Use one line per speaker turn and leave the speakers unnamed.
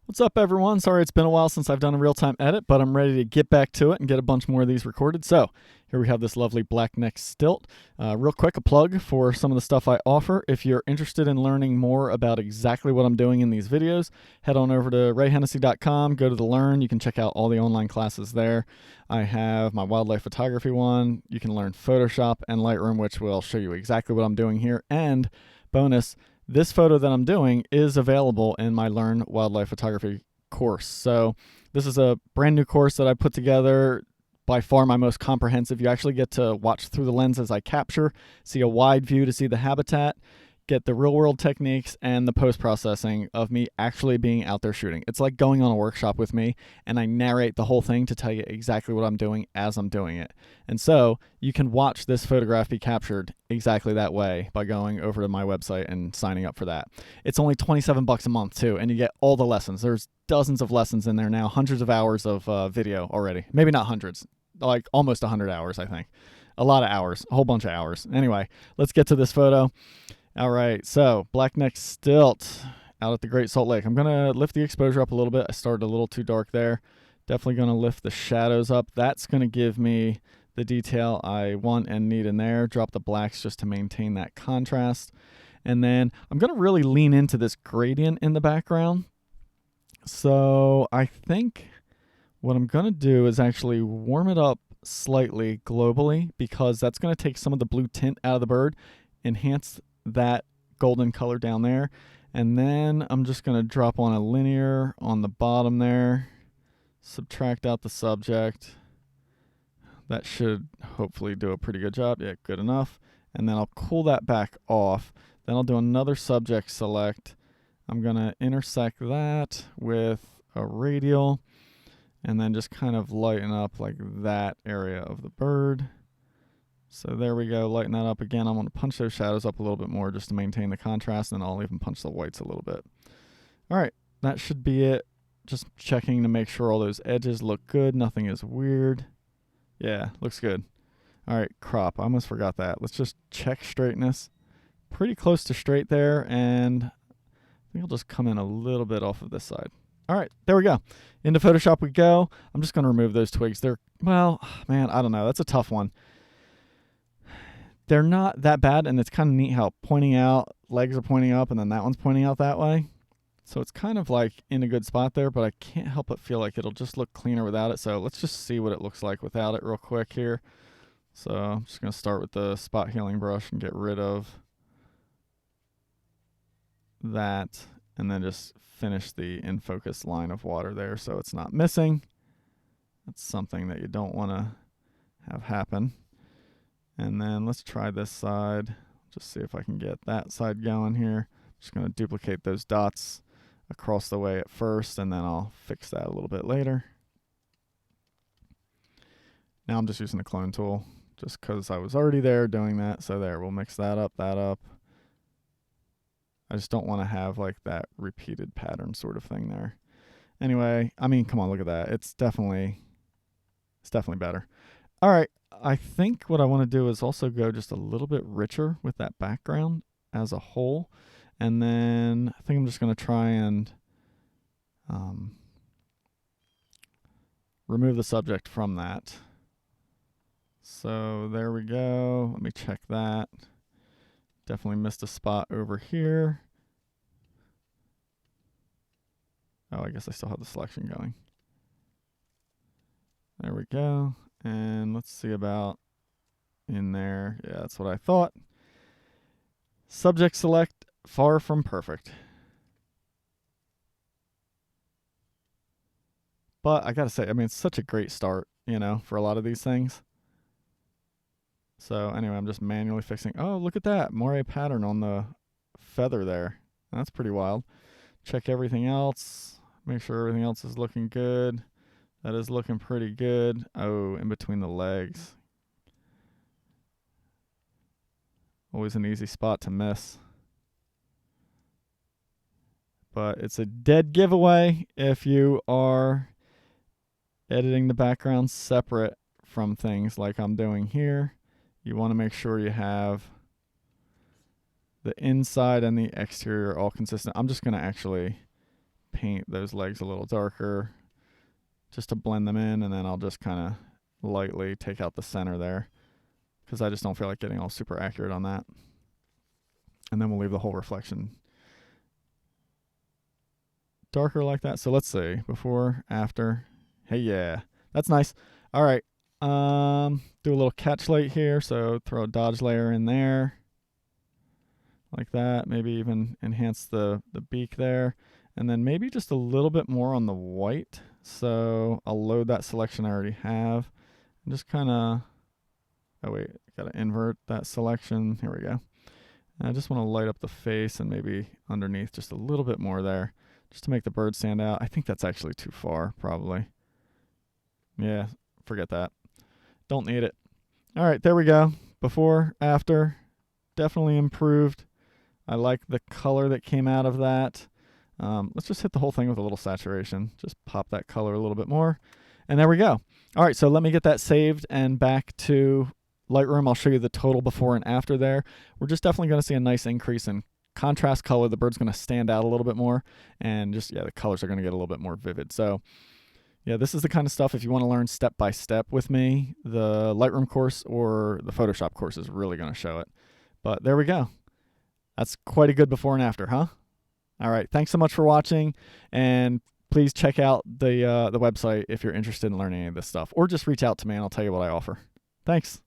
What's up, everyone? Sorry it's been a while since I've done a real-time edit, but I'm ready to get back to it and get a bunch more of these recorded. So here we have this lovely black neck stilt. Real quick, a plug for some of the stuff I offer. If you're interested in learning more about exactly what I'm doing in these videos, head on over to rayhennessy.com, go to the Learn. You can check out all the online classes there. I have my wildlife photography one. You can learn Photoshop and Lightroom, which will show you exactly what I'm doing here. And bonus, this photo that I'm doing is available in my Learn Wildlife Photography course. So this is a brand new course that I put together, by far my most comprehensive. You actually get to watch through the lens as I capture, see a wide view to see the habitat, get the real world techniques and the post-processing of me actually being out there shooting. It's like going on a workshop with me, and I narrate the whole thing to tell you exactly what I'm doing as I'm doing it. And so you can watch this photograph be captured exactly that way by going over to my website and signing up for that. It's only $27 a month too, and you get all the lessons. There's dozens of lessons in there now, hundreds of hours of video already. Maybe not hundreds, like almost 100 hours, I think. A lot of hours, a whole bunch of hours. Anyway, let's get to this photo. All right, so blackneck stilt out at the Great Salt Lake. I'm going to lift the exposure up a little bit. I started a little too dark there. Definitely going to lift the shadows up. That's going to give me the detail I want and need in there. Drop the blacks just to maintain that contrast. And then I'm going to really lean into this gradient in the background. So I think what I'm going to do is actually warm it up slightly globally, because that's going to take some of the blue tint out of the bird, enhance that golden color down there. And then I'm just going to drop on a linear on the bottom there, subtract out the subject. That should hopefully do a pretty good job. Yeah, good enough. And then I'll cool that back off. Then I'll do another subject select. I'm going to intersect that with a radial and then just kind of lighten up like that area of the bird. So there we go, lighten that up again. I'm going to punch those shadows up a little bit more just to maintain the contrast, and I'll even punch the whites a little bit. All right, that should be it. Just checking to make sure all those edges look good, nothing is weird. Yeah, looks good. All right, crop, I almost forgot that. Let's just check straightness. Pretty close to straight there, and I think I'll just come in a little bit off of this side. All right, there we go. Into Photoshop we go. I'm just going to remove those twigs. They're, well, man, I don't know. That's a tough one. They're not that bad, and it's kind of neat how pointing out, legs are pointing up, and then that one's pointing out that way. So it's kind of like in a good spot there, but I can't help but feel like it'll just look cleaner without it. So let's just see what it looks like without it real quick here. So I'm just going to start with the spot healing brush and get rid of that, and then just finish the in focus line of water there so it's not missing. That's something that you don't want to have happen. And then let's try this side. Just see if I can get that side going here. Just going to duplicate those dots across the way at first, and then I'll fix that a little bit later. Now I'm just using the clone tool just because I was already there doing that. So there, we'll mix that up, that up. I just don't want to have like that repeated pattern sort of thing there. Anyway, I mean, come on, look at that. It's definitely better. All right, I think what I want to do is also go just a little bit richer with that background as a whole. And then I think I'm just going to try and remove the subject from that. So there we go. Let me check that. Definitely missed a spot over here. Oh, I guess I still have the selection going. There we go. And let's see about in there. Yeah, that's what I thought. Subject select, far from perfect. But I gotta say, I mean, it's such a great start, you know, for a lot of these things. So anyway, I'm just manually fixing. Oh, look at that. Moire pattern on the feather there. That's pretty wild. Check everything else. Make sure everything else is looking good. That is looking pretty good. Oh, in between the legs. Always an easy spot to miss. But it's a dead giveaway if you are editing the background separate from things like I'm doing here. You want to make sure you have the inside and the exterior all consistent. I'm just going to actually paint those legs a little darker just to blend them in, and then I'll just kind of lightly take out the center there because I just don't feel like getting all super accurate on that. And then we'll leave the whole reflection darker like that. So let's see, before, after. Hey, yeah, that's nice. All right, do a little catch light here. So throw a dodge layer in there like that. Maybe even enhance the beak there. And then maybe just a little bit more on the white. So I'll load that selection I already have. And just kind of, oh wait, got to invert that selection. Here we go. And I just want to light up the face and maybe underneath just a little bit more there, just to make the bird stand out. I think that's actually too far, probably. Yeah, forget that. Don't need it. All right, there we go. Before, after, definitely improved. I like the color that came out of that. Let's just hit the whole thing with a little saturation. Just pop that color a little bit more. And there we go. All right, so let me get that saved and back to Lightroom. I'll show you the total before and after there. We're just definitely going to see a nice increase in contrast color. The bird's going to stand out a little bit more, and just, yeah, the colors are going to get a little bit more vivid. So, yeah, this is the kind of stuff, if you want to learn step by step with me, the Lightroom course or the Photoshop course is really going to show it. But there we go. That's quite a good before and after, huh? All right, thanks so much for watching, and please check out the website if you're interested in learning any of this stuff, or just reach out to me and I'll tell you what I offer. Thanks.